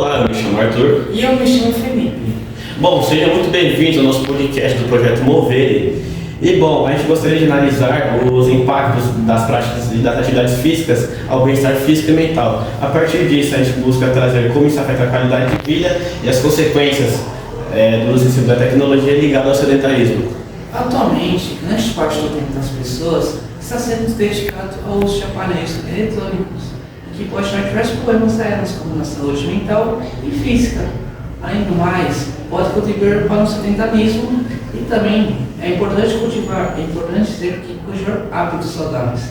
Olá, eu me chamo Arthur. E eu me chamo Felipe. Bom, seja muito bem-vindo ao nosso podcast do Projeto Mover. E bom, a gente gostaria de analisar os impactos das práticas e das atividades físicas ao bem-estar físico e mental. A partir disso, a gente busca trazer como isso afeta a qualidade de vida e as consequências do uso da tecnologia ligada ao sedentarismo. Atualmente, grande parte do tempo das pessoas está sendo dedicado ao uso de aparelhos eletrônicos, que pode gerar diversos problemas a elas, como na saúde mental e física. Além do mais, pode contribuir para o sedentarismo e também é importante ter que cultivar hábitos saudáveis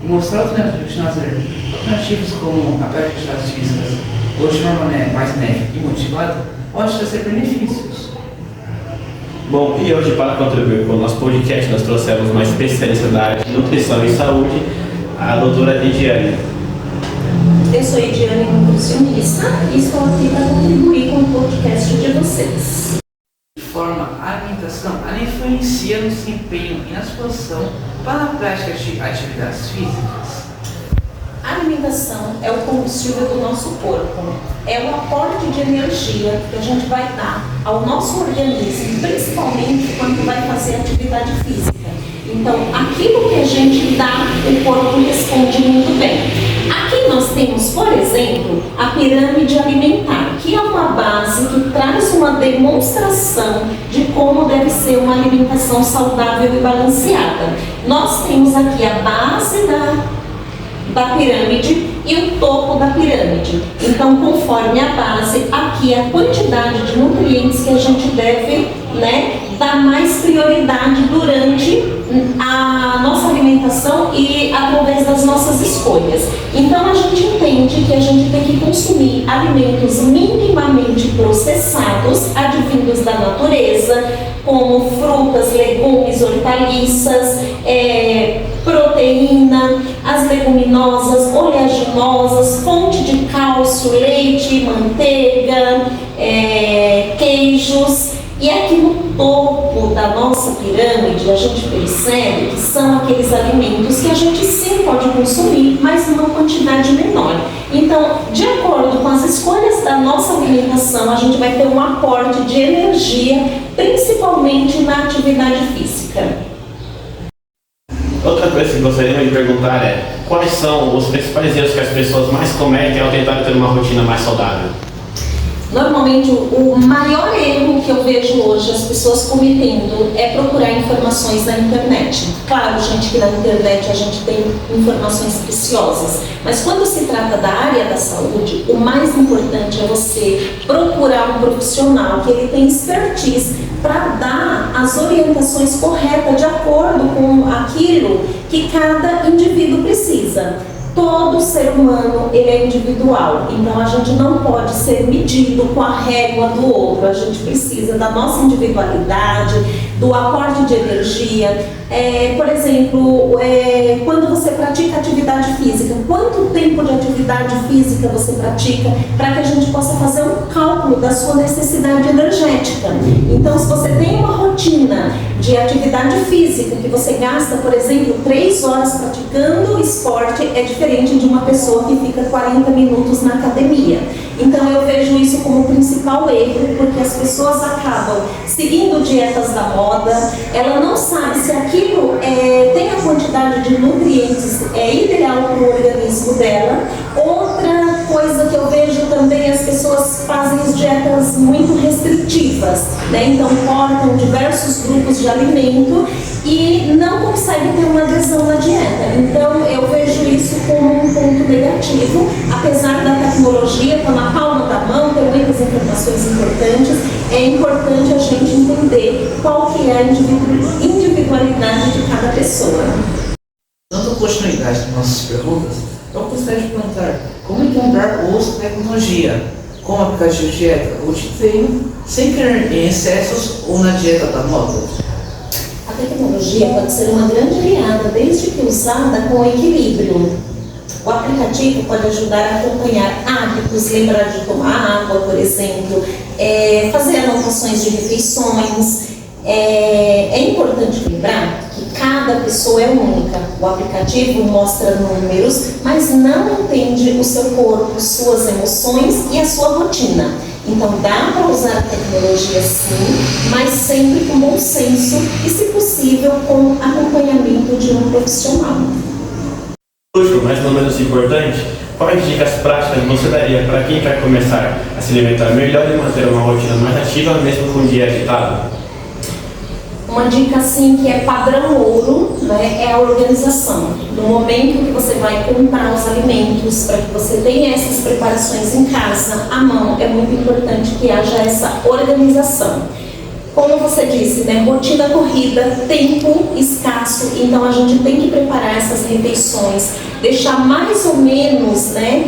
e mostrar alternativas de lazer. Alternativas como a prática de atividades físicas ou de forma mais benéfica e motivada pode trazer benefícios. Bom, e hoje, para contribuir com o nosso podcast, nós trouxemos uma especialista da área de nutrição e saúde, a doutora Lidiane. Eu sou Ediane, nutricionista, e estou aqui para contribuir com o podcast de vocês. De forma, a alimentação ela influencia no desempenho e na disposição para a prática de atividades físicas. A alimentação é o combustível do nosso corpo, é o aporte de energia que a gente vai dar ao nosso organismo, principalmente quando vai fazer atividade física. Então, aquilo que a gente dá, o corpo responde muito bem. Aqui nós temos, por exemplo, a pirâmide alimentar, que é uma base que traz uma demonstração de como deve ser uma alimentação saudável e balanceada. Nós temos aqui a base da pirâmide e o topo da pirâmide. Então, conforme a base, aqui é a quantidade de nutrientes que a gente deve, dar mais prioridade durante a nossa alimentação e através das nossas escolhas. Então, a gente entende que a gente tem que consumir alimentos minimamente processados, advindos da natureza, como frutas, legumes, hortaliças, proteína, as leguminosas, oleaginosas, fonte de cálcio, leite, manteiga, queijos. E aqui no topo da nossa pirâmide, a gente percebe que são aqueles alimentos que a gente sim pode consumir, mas numa quantidade menor. Então, de acordo com as escolhas da nossa alimentação, a gente vai ter um aporte de energia, principalmente na atividade física. Outra coisa que gostaria de perguntar é: quais são os principais erros que as pessoas mais cometem ao tentar ter uma rotina mais saudável? Normalmente, o maior erro que eu vejo hoje as pessoas cometendo é procurar informações na internet. Claro, gente, que na internet a gente tem informações preciosas, mas quando se trata da área da saúde, o mais importante é você procurar um profissional que ele tem expertise para dar as orientações corretas de acordo com aquilo que cada indivíduo precisa. Todo ser humano, ele é individual, então a gente não pode ser medido com a régua do outro. A gente precisa da nossa individualidade, do aporte de energia. Por exemplo, quando você pratica atividade física, quanto tempo de atividade física você pratica, para que a gente possa fazer um cálculo da sua necessidade energética. Então, se você tem uma rotina de atividade física, que você gasta, por exemplo, 3 horas praticando esporte, é diferente de uma pessoa que fica 40 minutos na academia. Então, eu vejo isso como o principal erro, porque as pessoas acabam seguindo dietas da moda, ela não sabe se aquilo tem a quantidade de nutrientes ideal para o organismo dela. Outra coisa que eu vejo também, as pessoas fazem as dietas muito restritivas, então cortam diversos grupos de alimento e não conseguem ter uma adesão na dieta. Então eu vejo isso como um ponto negativo, apesar da tecnologia estar na palma da mão, ter muitas informações importantes. É importante a gente entender qual que é a individualidade de cada pessoa. Dando continuidade às nossas perguntas, eu gostaria de perguntar como encontrar o uso da tecnologia, como aplicativo de dieta ou de treino, sem cair em excessos ou na dieta da moda. A tecnologia pode ser uma grande aliada, desde que usada com equilíbrio. O aplicativo pode ajudar a acompanhar hábitos, lembrar de tomar água, por exemplo, fazer anotações de refeições. É importante lembrar que cada pessoa é única. O aplicativo mostra números, mas não entende o seu corpo, suas emoções e a sua rotina. Então dá para usar a tecnologia sim, mas sempre com bom senso e, se possível, com acompanhamento de um profissional. Último, mas não menos importante, quais dicas práticas você daria para quem quer começar a se alimentar melhor e manter uma rotina mais ativa, mesmo com um dia agitado? Uma dica assim que é padrão ouro, né, é a organização. No momento que você vai comprar os alimentos, para que você tenha essas preparações em casa, à mão, é muito importante que haja essa organização. Como você disse, né, rotina corrida, tempo escasso, então a gente tem que preparar essas refeições, deixar mais ou menos, né,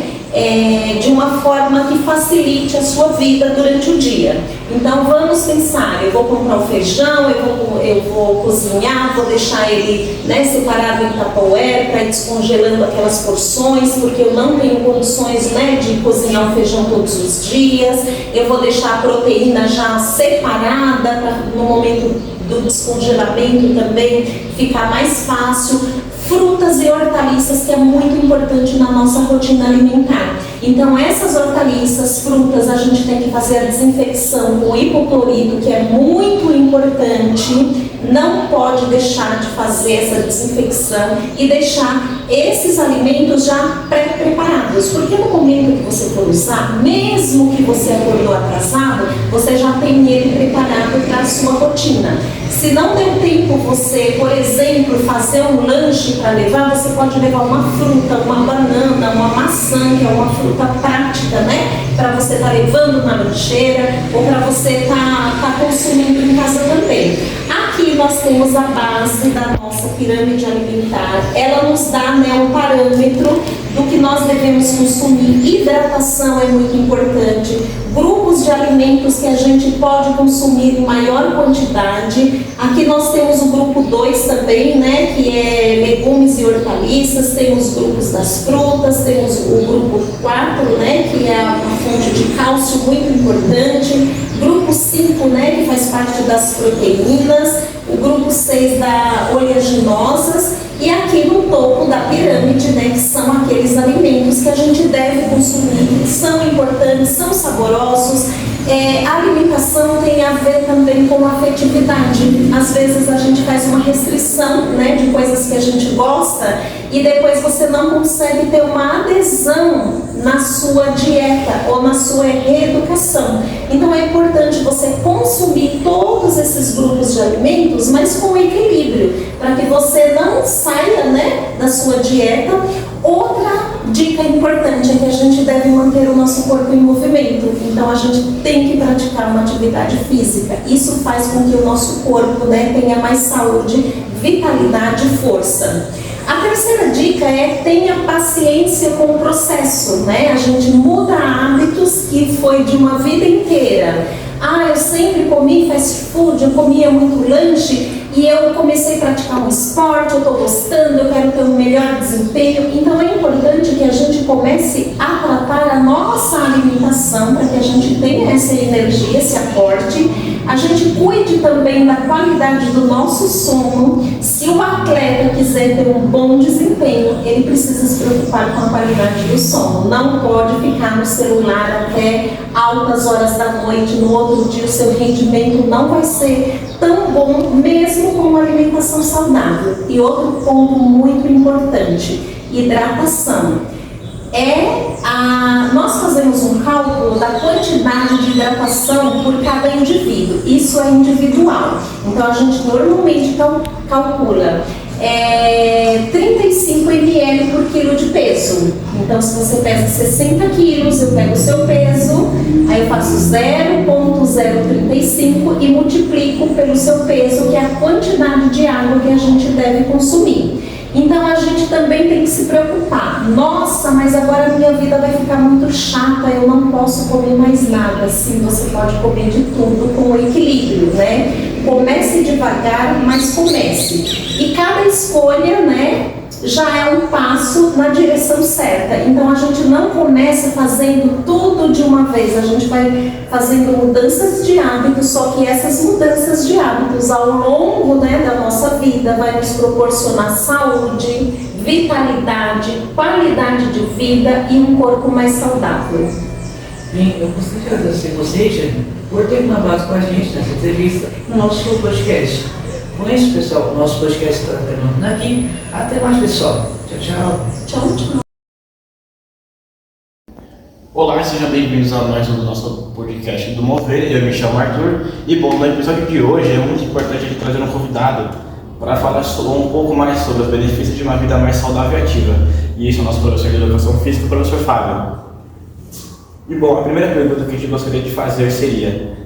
de uma forma que facilite a sua vida durante o dia. Então vamos pensar, eu vou comprar o feijão, eu vou cozinhar, vou deixar ele, né, separado em Tupperware para ir descongelando aquelas porções, porque eu não tenho condições, né, de cozinhar o feijão todos os dias. Eu vou deixar a proteína já separada para no momento do descongelamento também ficar mais fácil. Frutas e hortaliças, que é muito importante na nossa rotina alimentar. Então essas hortaliças, frutas, a gente tem que fazer a desinfecção com hipoclorito, que é muito importante. Não pode deixar de fazer essa desinfecção e deixar esses alimentos já pré-preparados, porque no momento que você for usar, mesmo que você acordou atrasado, você já tem ele preparado para a sua rotina. Se não deu tempo você, por exemplo, fazer um lanche para levar, você pode levar uma fruta, uma banana, uma maçã, que é uma fruta prática, né? Para você estar levando na lancheira ou para você estar consumindo em casa também. Aqui nós temos a base da nossa pirâmide alimentar. Ela nos dá, né, um parâmetro do que nós devemos consumir. Hidratação é muito importante. Grupos de alimentos que a gente pode consumir em maior quantidade. Aqui nós temos o grupo 2 também, né, que é legumes e hortaliças. Temos grupos das frutas, temos o grupo 4, né, que é uma fonte de cálcio muito importante. Grupo 5, né, que faz parte das proteínas. O grupo 6 da oleaginosas. E aqui no topo da pirâmide, né, que são aqueles alimentos que a gente deve consumir, que são importantes, são saborosos. A alimentação tem a ver também com afetividade. Às vezes a gente faz uma restrição, né, de coisas que a gente gosta e depois você não consegue ter uma adesão na sua dieta ou na sua reeducação. Então é importante você consumir todos esses grupos de alimentos, mas com equilíbrio, para que você não saia, né, da sua dieta. Outra dica importante é que a gente deve manter o nosso corpo em movimento. Então a gente tem que praticar uma atividade física. Isso faz com que o nosso corpo, né, tenha mais saúde, vitalidade e força. A terceira dica é: tenha paciência com o processo, né? A gente muda hábitos que foi de uma vida inteira. Eu sempre comi fast food, eu comia muito lanche e eu comecei a praticar um esporte, eu estou gostando, eu quero ter um melhor desempenho. Então é importante que a gente comece a tratar a nossa alimentação para que a gente tenha essa energia, esse aporte. A gente cuide também da qualidade do nosso sono. Se o atleta quiser ter um bom desempenho, ele precisa se preocupar com a qualidade do sono. Não pode ficar no celular até altas horas da noite. No outro dia o seu rendimento não vai ser tão bom, mesmo com uma alimentação saudável. E outro ponto muito importante: hidratação. Nós fazemos um cálculo da quantidade de hidratação por cada indivíduo. Isso é individual. Então a gente normalmente calcula 35 ml por quilo de peso. Então se você pesa 60 quilos, eu pego o seu peso, aí eu faço 0,035 e multiplico pelo seu peso, que é a quantidade de água que a gente deve consumir. Então a gente também tem que se preocupar. Nossa, mas agora a minha vida vai ficar muito chata, eu não posso comer mais nada. Sim, você pode comer de tudo com equilíbrio, né? Comece devagar, mas comece. E cada escolha, né, já é um passo na direção certa. Então a gente não começa fazendo tudo de uma vez, a gente vai fazendo mudanças de hábitos, só que essas mudanças de hábitos ao longo, né, da nossa vida vai nos proporcionar saúde, vitalidade, qualidade de vida e um corpo mais saudável. Bem, eu gostaria de agradecer vocês, Jane, por ter colaborado com a gente nessa entrevista no nosso podcast. Com isso, pessoal, o nosso podcast está terminando aqui. Até mais, pessoal. Tchau, tchau. Tchau, tchau. Olá, sejam bem-vindos a mais um do nosso podcast do Mover. Eu me chamo Arthur e, bom, no episódio de hoje é muito importante a gente trazer um convidado para falar um pouco mais sobre os benefícios de uma vida mais saudável e ativa. E isso é o nosso professor de Educação Física, o professor Fábio. E, bom, a primeira pergunta que a gente gostaria de fazer seria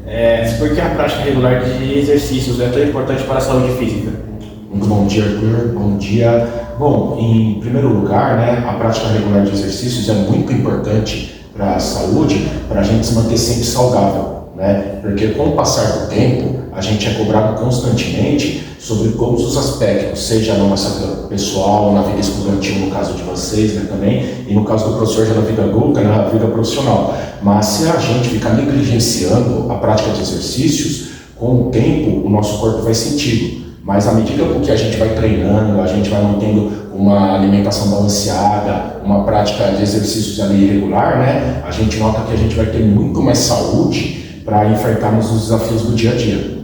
por que a prática regular de exercícios é tão importante para a saúde física? Muito bom dia, Arthur. Bom dia. Bom, em primeiro lugar, né, a prática regular de exercícios é muito importante para a saúde, para a gente se manter sempre saudável, né? Porque com o passar do tempo, a gente é cobrado constantemente sobre todos os aspectos, seja na nossa vida pessoal, na vida estudantil, no caso de vocês, né, também, e no caso do professor já na vida adulta, na vida profissional. Mas se a gente ficar negligenciando a prática de exercícios, com o tempo o nosso corpo vai sentindo. Mas à medida que a gente vai treinando, a gente vai mantendo uma alimentação balanceada, uma prática de exercícios ali regular, né, a gente nota que a gente vai ter muito mais saúde para enfrentarmos os desafios do dia a dia.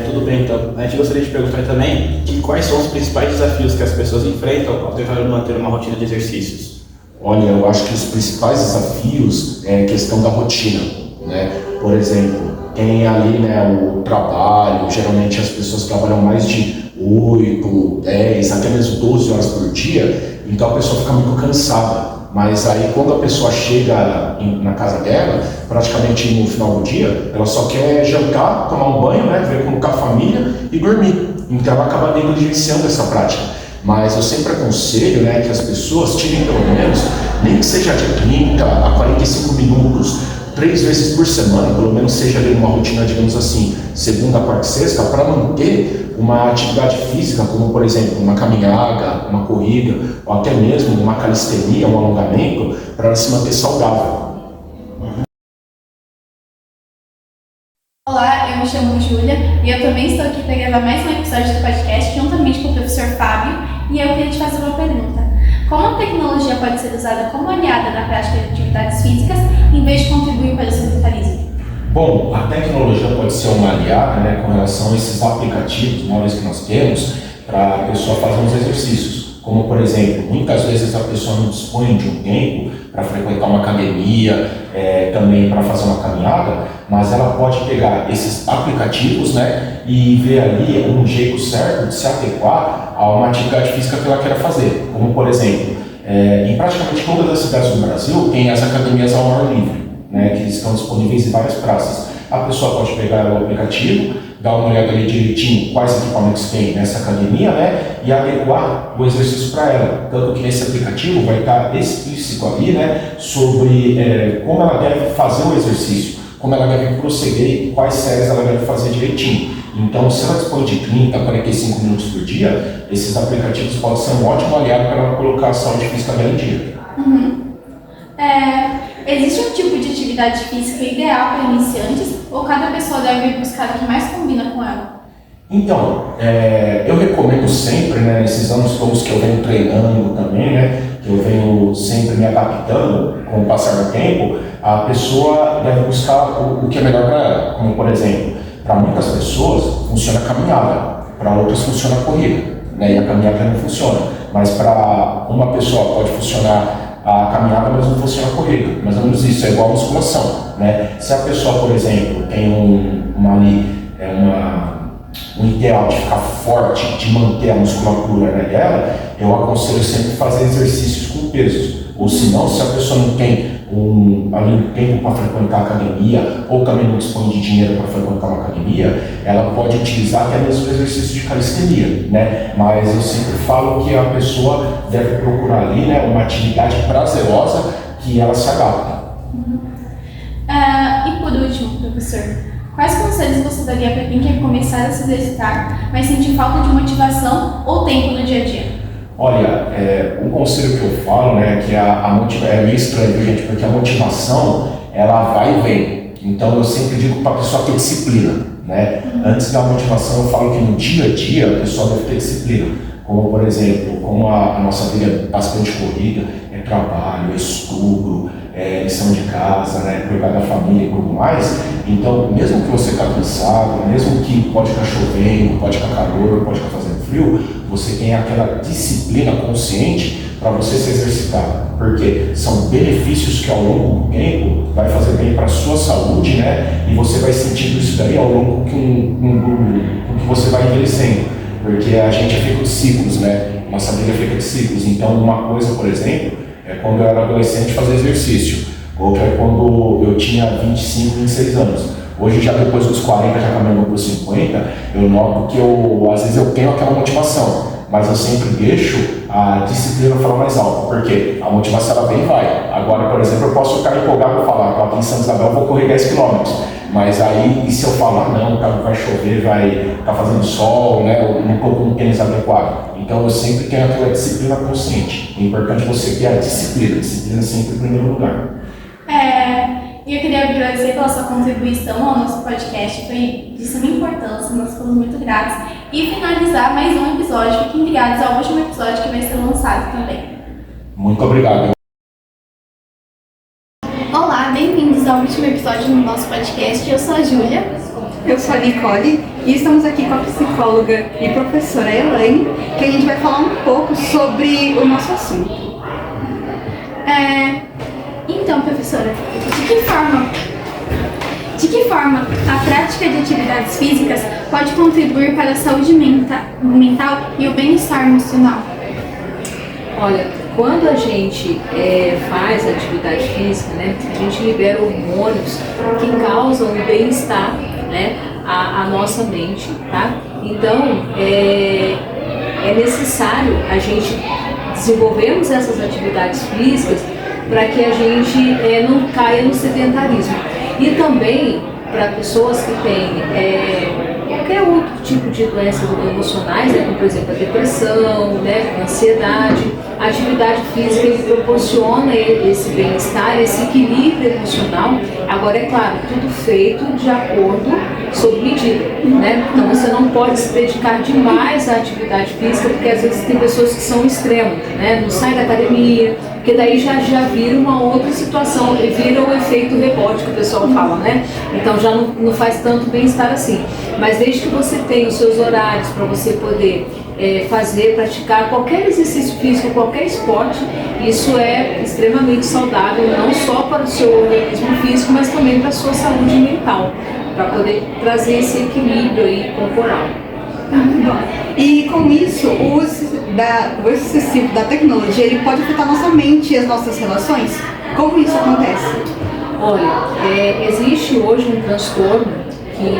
Tudo bem, então. A gente gostaria de perguntar também quais são os principais desafios que as pessoas enfrentam ao tentar manter uma rotina de exercícios. Olha, eu acho que os principais desafios é a questão da rotina, né? Por exemplo, tem ali, né, o trabalho, geralmente as pessoas trabalham mais de 8, 10, até mesmo 12 horas por dia, então a pessoa fica muito cansada. Mas aí quando a pessoa chega na casa dela, praticamente no final do dia, ela só quer jantar, tomar um banho, né, ver como está a família e dormir. Então ela acaba negligenciando essa prática. Mas eu sempre aconselho, né, que as pessoas tirem pelo menos, nem que seja de 30 a 45 minutos, 3 vezes por semana, pelo menos seja ali uma rotina, digamos assim, segunda, quarta e sexta, para manter uma atividade física, como por exemplo, uma caminhada, uma corrida, ou até mesmo uma calistenia, um alongamento, para se manter saudável. Olá, eu me chamo Júlia e eu também estou aqui para gravar mais um episódio do podcast juntamente com o professor Fábio, e eu queria te fazer uma pergunta. Como a tecnologia pode ser usada como aliada na prática de atividades físicas, em vez de contribuir para o sedentarismo? Bom, a tecnologia pode ser uma aliada, né, com relação a esses aplicativos móveis que nós temos para a pessoa fazer uns exercícios. Como, por exemplo, muitas vezes a pessoa não dispõe de um tempo para frequentar uma academia, também para fazer uma caminhada, mas ela pode pegar esses aplicativos, né, e ver ali um jeito certo de se adequar a uma atividade física que ela queira fazer. Como, por exemplo, em praticamente todas as cidades do Brasil tem as academias ao ar livre, né, que estão disponíveis em várias praças. A pessoa pode pegar o aplicativo, dar uma olhada ali direitinho quais equipamentos tem nessa academia, né, e adequar o exercício para ela. Tanto que nesse aplicativo vai estar explícito ali, né, sobre como ela deve fazer o exercício, como ela deve prosseguir e quais séries ela deve fazer direitinho. Então, se ela dispõe de 30 a 45 minutos por dia, esses aplicativos podem ser um ótimo aliado para ela colocar a saúde física dela em dia. Existe um tipo de atividade física ideal para iniciantes ou cada pessoa deve buscar o que mais combina com ela? Então, eu recomendo sempre, né, nesses anos todos que eu venho treinando também, né, que eu venho sempre me adaptando com o passar do tempo, a pessoa deve buscar o que é melhor para ela. Como, por exemplo, para muitas pessoas funciona a caminhada, para outras funciona a corrida, né, e a caminhada não funciona. Mas para uma pessoa pode funcionar a caminhada, mas não funciona a corrida. Mais ou menos isso, é igual a musculação, né? Se a pessoa, por exemplo, tem um ideal de ficar forte, de manter a musculatura, né, dela, eu aconselho sempre fazer exercícios com pesos. Ou se não, se a pessoa não tem um tempo para frequentar a academia, ou também não dispõe de dinheiro para frequentar uma academia, ela pode utilizar até mesmo o exercício de calistenia, né? Mas eu sempre falo que a pessoa deve procurar ali, né, uma atividade prazerosa que ela se adapta. E por último, professor, quais conselhos você daria para quem quer começar a se exercitar, mas sentir falta de motivação ou tempo no dia a dia? Olha, o conselho que eu falo, né, que é meio estranho, viu, gente, porque a motivação, ela vai e vem. Então eu sempre digo para a pessoa ter disciplina, né? Antes da motivação eu falo que no dia a dia a pessoa deve ter disciplina. Como, por exemplo, como a nossa vida é bastante corrida, é trabalho, é estudo, é lição de casa, né, cuidar da família e tudo mais. Então, mesmo que você está cansado, mesmo que pode estar chovendo, pode estar calor, pode estar fazendo frio, você tem aquela disciplina consciente para você se exercitar, porque são benefícios que ao longo do tempo vai fazer bem para a sua saúde, né? E você vai sentindo isso daí ao longo que você vai envelhecendo, porque a gente é feito de ciclos, né? Nossa vida é feita de ciclos. Então, uma coisa, por exemplo, é quando eu era adolescente fazer exercício, outra é quando eu tinha 25, 26 anos. Hoje, já depois dos 40, já caminhando para os 50, eu noto que às vezes eu tenho aquela motivação, mas eu sempre deixo a disciplina falar mais alto, porque a motivação ela vem e vai. Agora, por exemplo, eu posso ficar empolgado e falar, aqui em Santa Isabel eu vou correr 10 km, mas aí, e se eu falar, não, vai chover, vai estar fazendo sol, né, eu não estou com um tênis adequado. Então eu sempre tenho aquela disciplina consciente. É importante você ter a disciplina sempre em primeiro lugar. E eu queria agradecer pela sua contribuição ao nosso podcast, foi de suma importância, nós ficamos muito gratos. E finalizar mais um episódio, fiquem ligados ao último episódio que vai ser lançado também. Muito obrigado. Olá, bem-vindos ao último episódio do nosso podcast, eu sou a Júlia. Eu sou a Nicole e estamos aqui com a psicóloga e professora Elaine, que a gente vai falar um pouco sobre o nosso assunto. Então, professora, de que forma a prática de atividades físicas pode contribuir para a saúde mental e o bem-estar emocional? Olha, quando a gente faz atividade física, né, a gente libera hormônios que causam o bem-estar, né, à nossa mente, tá? Então, é necessário a gente desenvolvermos essas atividades físicas para que a gente não caia no sedentarismo. E também para pessoas que têm qualquer outro tipo de doenças emocionais, né, como por exemplo a depressão, né, a ansiedade, a atividade física ele proporciona esse bem-estar, esse equilíbrio emocional. Agora, é claro, tudo feito de acordo, sob medida, né? Então você não pode se dedicar demais à atividade física, porque às vezes tem pessoas que são extremas, né? Não sai da academia, porque daí já vira uma outra situação, vira o efeito rebote que o pessoal fala, né? Então já não faz tanto bem-estar assim. Mas desde que você tenha os seus horários para você poder praticar qualquer exercício físico, qualquer esporte, isso é extremamente saudável, não só para o seu organismo físico, mas também para a sua saúde mental, para poder trazer esse equilíbrio aí corporal. E com isso, o uso excessivo da tecnologia, ele pode afetar nossa mente e as nossas relações? Como isso acontece? Olha, existe hoje um transtorno que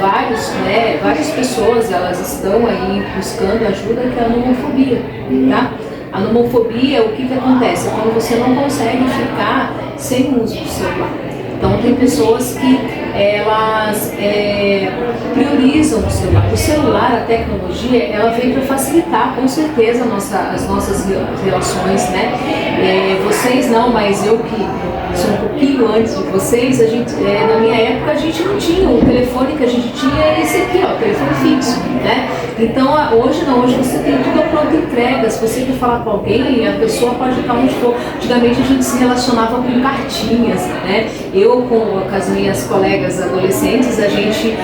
várias pessoas elas estão aí buscando ajuda, que é a nomofobia, tá? A nomofobia, o que acontece? É quando você não consegue ficar sem o uso do celular. Então tem pessoas que elas priorizam o celular. O celular, a tecnologia, ela vem para facilitar com certeza as nossas relações, né? Vocês não, mas eu que sou um pouquinho antes de vocês, a gente, na minha época a gente não tinha, o telefone que a gente tinha era esse aqui, ó, telefone fixo, né? Então hoje não, hoje você tem tudo a pronta entrega. Se você quer falar com alguém, a pessoa pode estar onde for. Antigamente a gente se relacionava com cartinhas, né? Eu com as minhas colegas adolescentes, a gente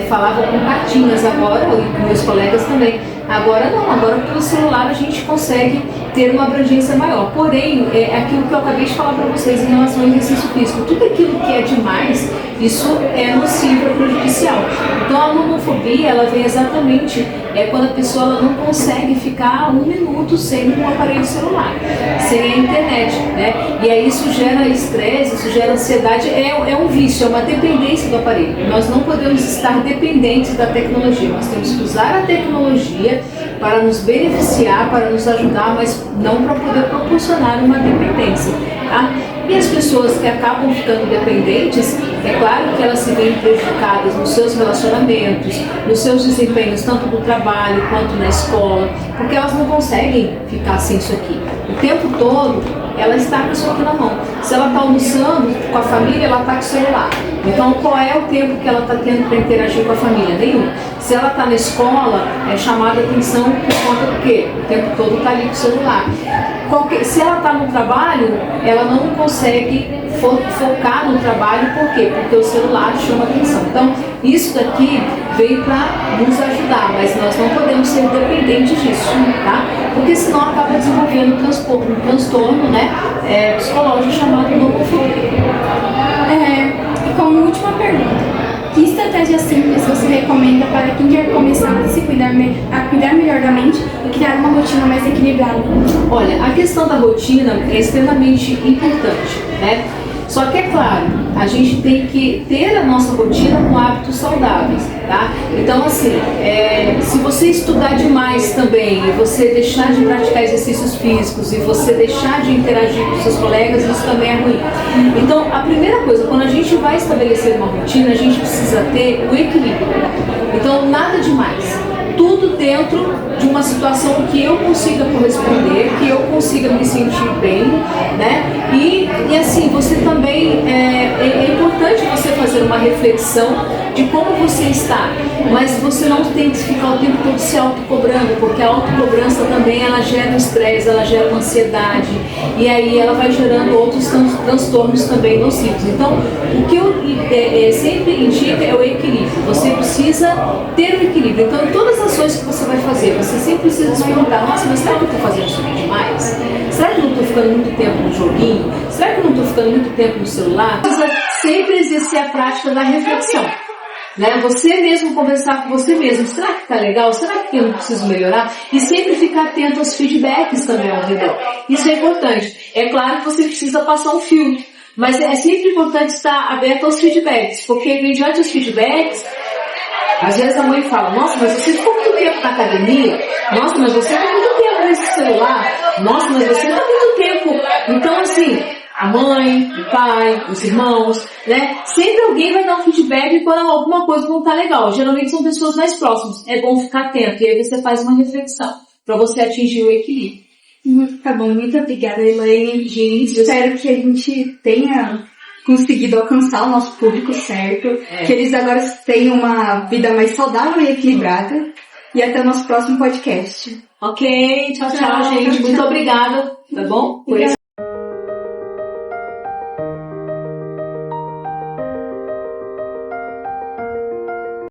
falava com cartinhas agora, e com meus colegas também. Agora não, agora pelo celular a gente consegue ter uma abrangência maior. Porém, é aquilo que eu acabei de falar para vocês em relação ao exercício físico. Tudo aquilo que é demais, isso é nocivo, é prejudicial. Então a nomofobia, ela vem exatamente quando a pessoa ela não consegue ficar 1 minuto sem um aparelho celular, sem a internet, né? E aí isso gera estresse, isso gera ansiedade, é um vício, é uma dependência do aparelho. Nós não podemos estar dependentes da tecnologia, nós temos que usar a tecnologia para nos beneficiar, para nos ajudar, mas não para poder proporcionar uma dependência, tá? E as pessoas que acabam ficando dependentes, é claro que elas se veem prejudicadas nos seus relacionamentos, nos seus desempenhos, tanto no trabalho quanto na escola, porque elas não conseguem ficar sem isso aqui. O tempo todo, ela está com isso aqui na mão. Se ela está almoçando com a família, ela está com o celular. Então, qual é o tempo que ela está tendo para interagir com a família? Nenhum. Se ela está na escola, é chamada a atenção por conta do quê? O tempo todo está ali com o celular. Se ela está no trabalho, ela não consegue focar no trabalho, por quê? Porque o celular chama a atenção. Então, isso daqui veio para nos ajudar, mas nós não podemos ser dependentes disso, tá? Porque senão acaba desenvolvendo um transtorno, né, psicológico chamado nomofobia. E como última pergunta, que estratégia simples você recomenda para quem quer começar a se cuidar melhor da mente e criar uma rotina mais equilibrada? Olha, a questão da rotina é extremamente importante, né? Só que é claro, a gente tem que ter a nossa rotina com hábitos saudáveis, tá? Então assim, se você estudar demais também, e você deixar de praticar exercícios físicos, e você deixar de interagir com seus colegas, isso também é ruim. Então a primeira coisa, quando a gente vai estabelecer uma rotina, a gente precisa ter o equilíbrio. Então nada demais. Tudo dentro de uma situação que eu consiga corresponder, que eu consiga me sentir bem, né? E assim, você também, é importante você fazer uma reflexão de como você está, mas você não tem que ficar o tempo todo se autocobrando, porque a autocobrança também, ela gera um estresse, ela gera uma ansiedade, e aí ela vai gerando outros transtornos também nocivos. Então, o que eu sempre indico é o equilíbrio. Você precisa ter o equilíbrio. Então, em todas as ações que você vai fazer, você sempre precisa se perguntar: nossa, mas será que eu estou fazendo isso aqui demais? Será que eu não estou ficando muito tempo no joguinho? Será que eu não estou ficando muito tempo no celular? Precisa sempre exercer a prática da reflexão, né? Você mesmo conversar com você mesmo: será que está legal? Será que eu não preciso melhorar? E sempre ficar atento aos feedbacks também ao redor. Isso é importante. É claro que você precisa passar um filtro, mas é sempre importante estar aberto aos feedbacks, porque mediante os feedbacks, às vezes a mãe fala: nossa, mas você ficou muito tempo na academia, nossa, mas você está muito tempo nesse celular, nossa, mas você está muito tempo. Então assim, a mãe, o pai, os irmãos, né? Sempre alguém vai dar um feedback quando alguma coisa não está legal. Geralmente são pessoas mais próximas. É bom ficar atento, e aí você faz uma reflexão para você atingir o equilíbrio. Tá bom, muito obrigada, Elaine. Gente, espero que a gente tenha conseguido alcançar o nosso público certo, que eles agora tenham uma vida mais saudável e equilibrada. E até o nosso próximo podcast. Ok, tchau, gente. Muito obrigada, tá bom?